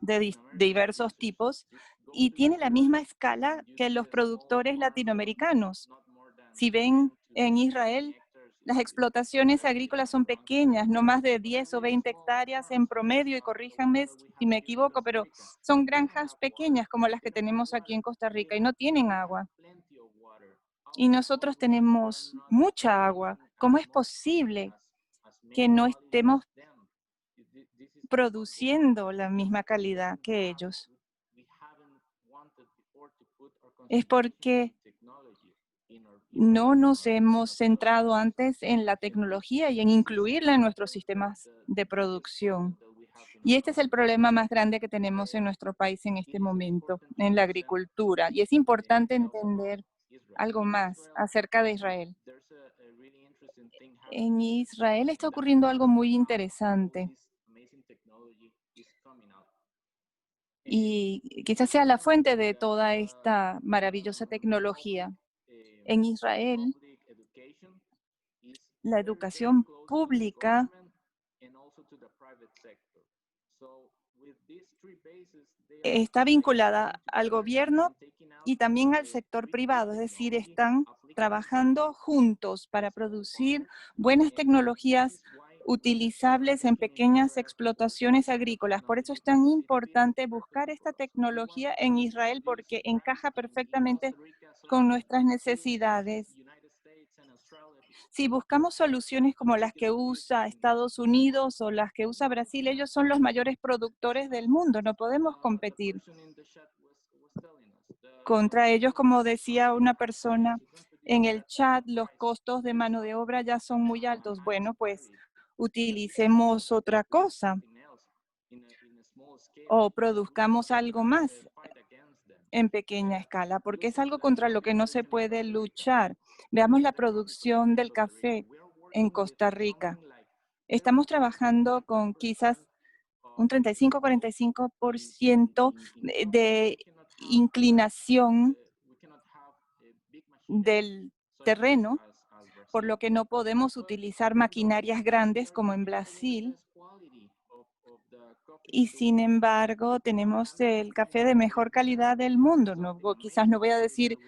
de diversos tipos, y tiene la misma escala que los productores latinoamericanos. Si ven en Israel, las explotaciones agrícolas son pequeñas, no más de 10 o 20 hectáreas en promedio, y corríjanme si me equivoco, pero son granjas pequeñas como las que tenemos aquí en Costa Rica y no tienen agua. Y nosotros tenemos mucha agua. ¿Cómo es posible que no estemos produciendo la misma calidad que ellos? Es porque no nos hemos centrado antes en la tecnología y en incluirla en nuestros sistemas de producción. Y este es el problema más grande que tenemos en nuestro país en este momento, en la agricultura. Y es importante entender algo más acerca de Israel. En Israel está ocurriendo algo muy interesante y quizás sea la fuente de toda esta maravillosa tecnología. En Israel, la educación pública está vinculada al gobierno y también al sector privado, es decir, están trabajando juntos para producir buenas tecnologías utilizables en pequeñas explotaciones agrícolas. Por eso es tan importante buscar esta tecnología en Israel porque encaja perfectamente con nuestras necesidades. Si buscamos soluciones como las que usa Estados Unidos o las que usa Brasil, ellos son los mayores productores del mundo, no podemos competir contra ellos. Como decía una persona en el chat, los costos de mano de obra ya son muy altos. Bueno, pues utilicemos otra cosa o produzcamos algo más en pequeña escala, porque es algo contra lo que no se puede luchar. Veamos la producción del café en Costa Rica. Estamos trabajando con quizás un 35-45% de inclinación del terreno, por lo que no podemos utilizar maquinarias grandes como en Brasil. Y sin embargo, tenemos el café de mejor calidad del mundo. No, quizás no voy a decir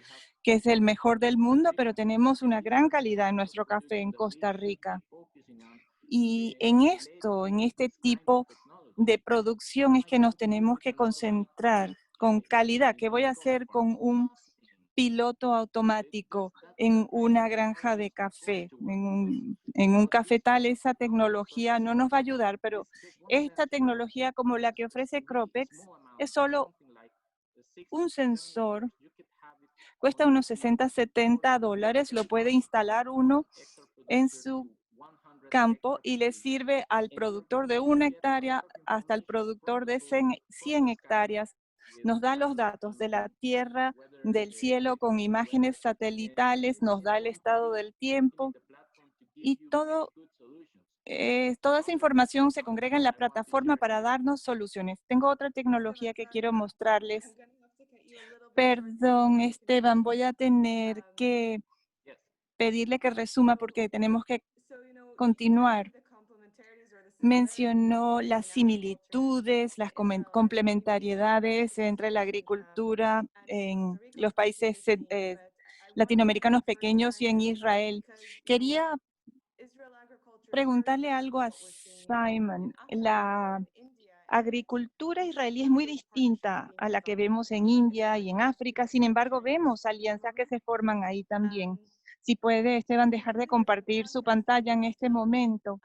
que es el mejor del mundo, pero tenemos una gran calidad en nuestro café en Costa Rica. Y en esto, en este tipo de producción es que nos tenemos que concentrar con calidad. ¿Qué voy a hacer con un piloto automático en una granja de café? En un cafetal esa tecnología no nos va a ayudar, pero esta tecnología como la que ofrece Cropex es solo un sensor, cuesta unos $60-70, lo puede instalar uno en su campo y le sirve al productor de 1 hectárea hasta el productor de 100 hectáreas. Nos da los datos de la tierra, del cielo con imágenes satelitales, nos da el estado del tiempo y toda esa información se congrega en la plataforma para darnos soluciones. Tengo otra tecnología que quiero mostrarles. Perdón, Esteban, voy a tener que pedirle que resuma porque tenemos que continuar. Mencionó las similitudes, las complementariedades entre la agricultura en los países latinoamericanos pequeños y en Israel. Quería preguntarle algo a Simon. La agricultura israelí es muy distinta a la que vemos en India y en África. Sin embargo, vemos alianzas que se forman ahí también. Si puede, Esteban, dejar de compartir su pantalla en este momento.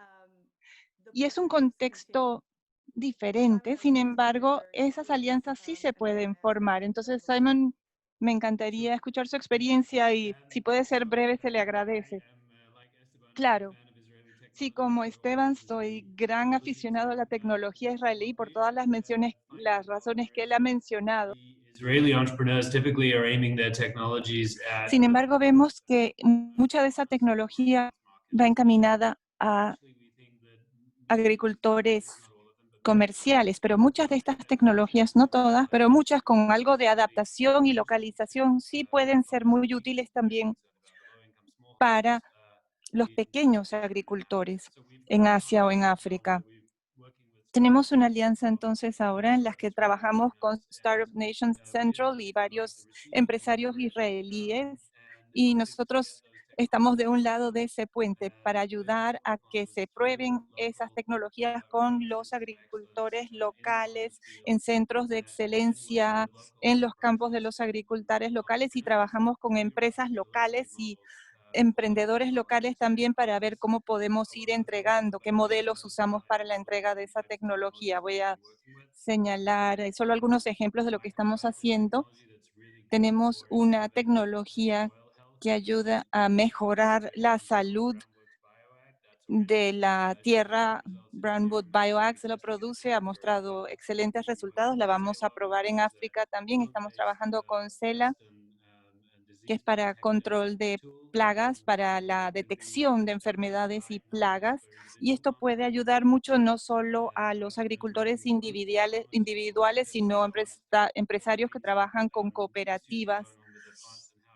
Y es un contexto diferente, sin embargo, esas alianzas sí se pueden formar. Entonces, Simon, me encantaría escuchar su experiencia y si puede ser breve, se le agradece. Claro, sí, como Esteban, soy gran aficionado a la tecnología israelí por todas las menciones, las razones que él ha mencionado. Sin embargo, vemos que mucha de esa tecnología va encaminada a agricultores comerciales, pero muchas de estas tecnologías, no todas, pero muchas con algo de adaptación y localización, sí pueden ser muy útiles también para los pequeños agricultores en Asia o en África. Tenemos una alianza entonces ahora en la que trabajamos con Startup Nation Central y varios empresarios israelíes y nosotros estamos de un lado de ese puente para ayudar a que se prueben esas tecnologías con los agricultores locales en centros de excelencia en los campos de los agricultores locales y trabajamos con empresas locales y emprendedores locales también para ver cómo podemos ir entregando, qué modelos usamos para la entrega de esa tecnología. Voy a señalar solo algunos ejemplos de lo que estamos haciendo. Tenemos una tecnología que ayuda a mejorar la salud de la tierra. Brownwood Bioax lo produce, ha mostrado excelentes resultados. La vamos a probar en África también. Estamos trabajando con CELA, que es para control de plagas, para la detección de enfermedades y plagas. Y esto puede ayudar mucho no solo a los agricultores individuales sino empresarios que trabajan con cooperativas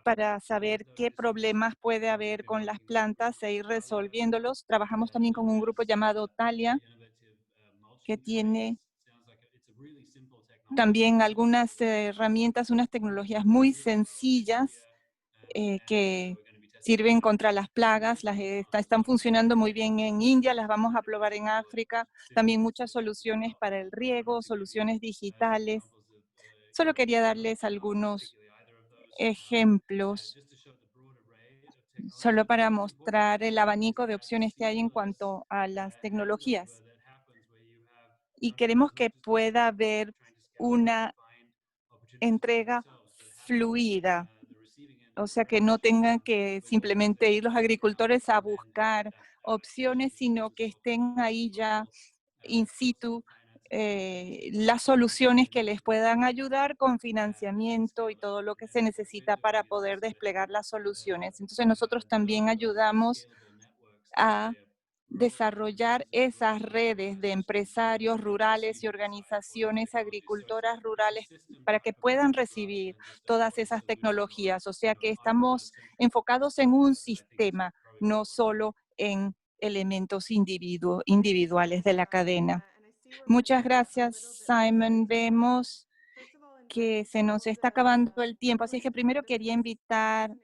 para saber qué problemas puede haber con las plantas e ir resolviéndolos. Trabajamos también con un grupo llamado Talia, que tiene también algunas herramientas, unas tecnologías muy sencillas que sirven contra las plagas. Están funcionando muy bien en India, las vamos a probar en África. También muchas soluciones para el riego, soluciones digitales. Solo quería darles algunos ejemplos, solo para mostrar el abanico de opciones que hay en cuanto a las tecnologías. Y queremos que pueda haber una entrega fluida, o sea, que no tengan que simplemente ir los agricultores a buscar opciones, sino que estén ahí ya in situ las soluciones que les puedan ayudar con financiamiento y todo lo que se necesita para poder desplegar las soluciones. Entonces nosotros también ayudamos a desarrollar esas redes de empresarios rurales y organizaciones agricultoras rurales para que puedan recibir todas esas tecnologías. O sea que estamos enfocados en un sistema, no solo en elementos individuales de la cadena. Muchas gracias, Simon. Vemos que se nos está acabando el tiempo, así es que primero quería invitar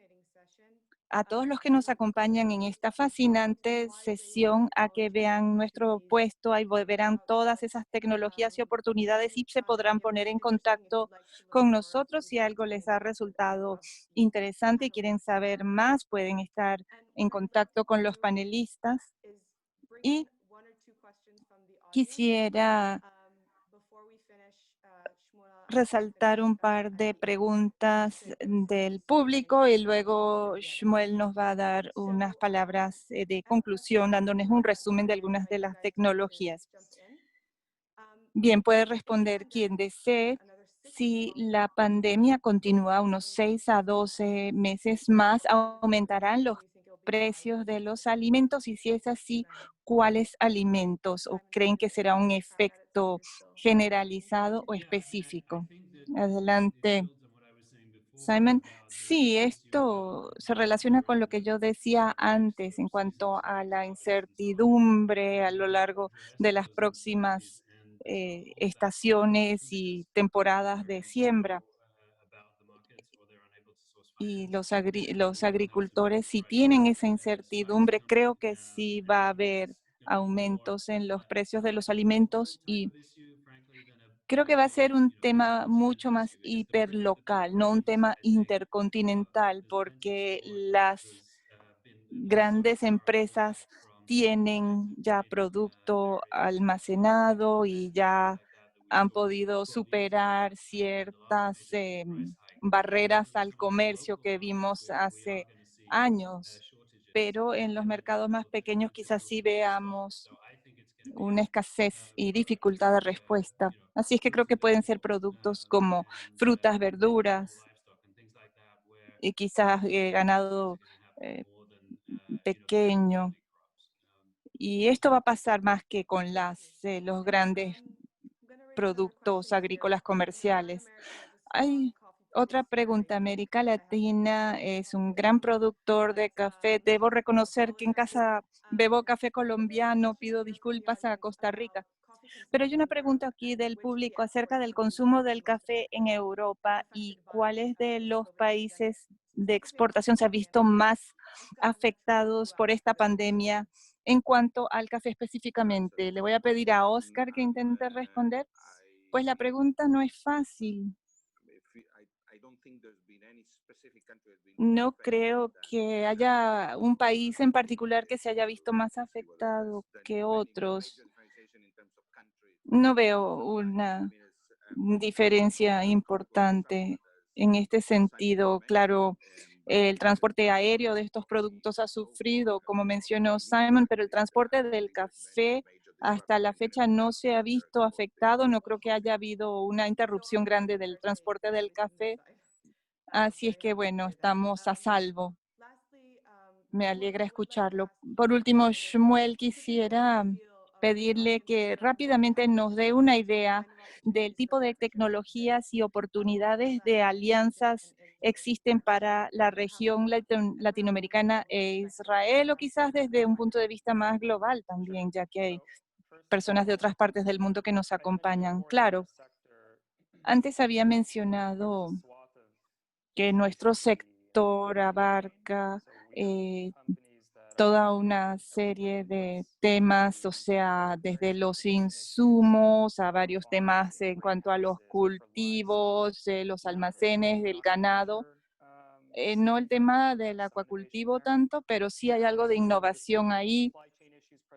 a todos los que nos acompañan en esta fascinante sesión a que vean nuestro puesto, ahí verán todas esas tecnologías y oportunidades y se podrán poner en contacto con nosotros si algo les ha resultado interesante y quieren saber más, pueden estar en contacto con los panelistas. Y quisiera resaltar un par de preguntas del público y luego Shmuel nos va a dar unas palabras de conclusión, dándonos un resumen de algunas de las tecnologías. Bien, puede responder quien desee. Si la pandemia continúa unos 6 a 12 meses más, ¿aumentarán los precios de los alimentos? Y si es así, ¿cuáles alimentos? ¿O creen que será un efecto generalizado o específico? Adelante, Simon. Sí, esto se relaciona con lo que yo decía antes en cuanto a la incertidumbre a lo largo de las próximas estaciones y temporadas de siembra. Y los agricultores, si tienen esa incertidumbre, creo que sí va a haber aumentos en los precios de los alimentos y creo que va a ser un tema mucho más hiperlocal, no un tema intercontinental, porque las grandes empresas tienen ya producto almacenado y ya han podido superar ciertas barreras al comercio que vimos hace años. Pero en los mercados más pequeños quizás sí veamos una escasez y dificultad de respuesta. Así es que creo que pueden ser productos como frutas, verduras y quizás ganado eh, pequeño. Y esto va a pasar más que con los grandes productos agrícolas comerciales. Hay otra pregunta. América Latina es un gran productor de café. Debo reconocer que en casa bebo café colombiano. Pido disculpas a Costa Rica. Pero hay una pregunta aquí del público acerca del consumo del café en Europa y cuáles de los países de exportación se han visto más afectados por esta pandemia en cuanto al café específicamente. Le voy a pedir a Oscar que intente responder. Pues la pregunta no es fácil. No creo que haya un país en particular que se haya visto más afectado que otros. No veo una diferencia importante en este sentido. Claro, El transporte aéreo de estos productos ha sufrido, como mencionó Simon, pero el transporte del café hasta la fecha no se ha visto afectado. No creo que haya habido una interrupción grande del transporte del café. Así es que, bueno, estamos a salvo. Me alegra escucharlo. Por último, Shmuel, quisiera pedirle que rápidamente nos dé una idea del tipo de tecnologías y oportunidades de alianzas existen para la región latinoamericana e Israel, o quizás desde un punto de vista más global también, ya que hay personas de otras partes del mundo que nos acompañan. Claro, antes había mencionado que nuestro sector abarca toda una serie de temas, o sea, desde los insumos a varios temas en cuanto a los cultivos, los almacenes, del ganado. No el tema del acuacultivo tanto, pero sí hay algo de innovación ahí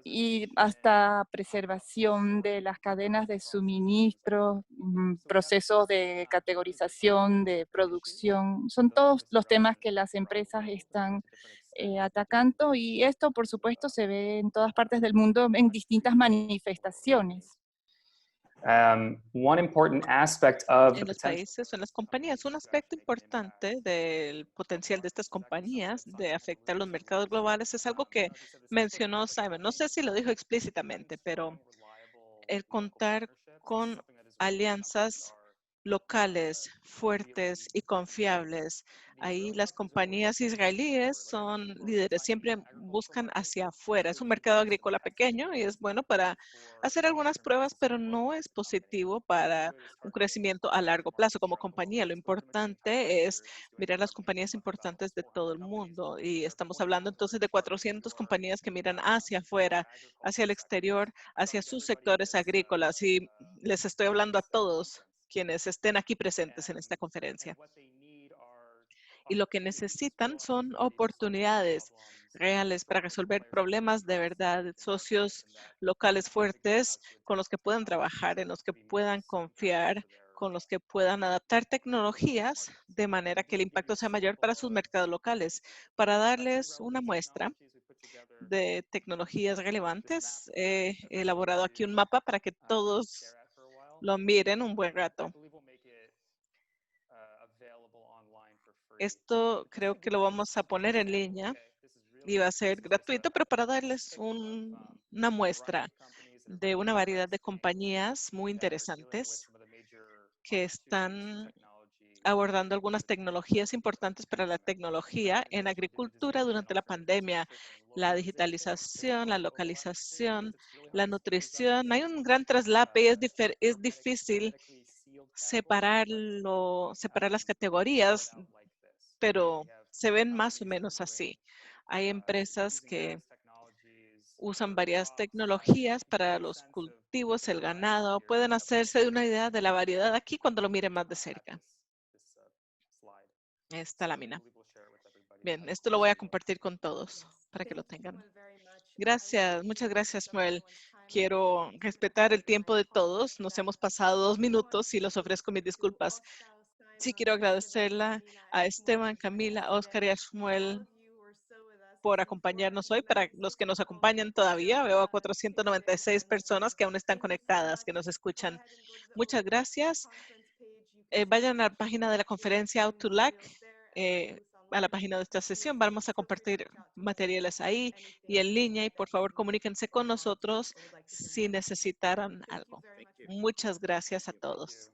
y hasta preservación de las cadenas de suministro, procesos de categorización, de producción. Son todos los temas que las empresas están atacando, y esto, por supuesto, se ve en todas partes del mundo en distintas manifestaciones. One important aspect of the En los potential países o en las compañías. Un aspecto importante del potencial de estas compañías de afectar los mercados globales es algo que mencionó Simon. No sé si lo dijo explícitamente, pero el contar con alianzas locales, fuertes y confiables. Ahí las compañías israelíes son líderes, siempre buscan hacia afuera. Es un mercado agrícola pequeño y es bueno para hacer algunas pruebas, pero no es positivo para un crecimiento a largo plazo como compañía. Lo importante es mirar las compañías importantes de todo el mundo, y estamos hablando entonces de 400 compañías que miran hacia afuera, hacia el exterior, hacia sus sectores agrícolas, y les estoy hablando a todos quienes estén aquí presentes en esta conferencia. Y lo que necesitan son oportunidades reales para resolver problemas de verdad, socios locales fuertes con los que puedan trabajar, en los que puedan confiar, con los que puedan adaptar tecnologías de manera que el impacto sea mayor para sus mercados locales. Para darles una muestra de tecnologías relevantes, he elaborado aquí un mapa para que todos lo miren un buen rato. Esto creo que lo vamos a poner en línea y va a ser gratuito, pero para darles una muestra de una variedad de compañías muy interesantes que están abordando algunas tecnologías importantes para la tecnología en agricultura durante la pandemia: la digitalización, la localización, la nutrición. Hay un gran traslape y es difícil separar las categorías, pero se ven más o menos así. Hay empresas que usan varias tecnologías para los cultivos, el ganado. Pueden hacerse de una idea de la variedad aquí cuando lo miren más de cerca. Esta lámina. Bien, esto lo voy a compartir con todos para que lo tengan. Gracias, muchas gracias, Noel. Quiero respetar el tiempo de todos. Nos hemos pasado 2 minutos y los ofrezco mis disculpas. Sí, quiero agradecerla a Esteban, Camila, Oscar y a Shmuel por acompañarnos hoy. Para los que nos acompañan todavía, veo a 496 personas que aún están conectadas, que nos escuchan. Muchas gracias. Vayan a la página de la conferencia Out2Lac, a la página de esta sesión. Vamos a compartir materiales ahí y en línea, y por favor comuníquense con nosotros si necesitaran algo. Muchas gracias a todos.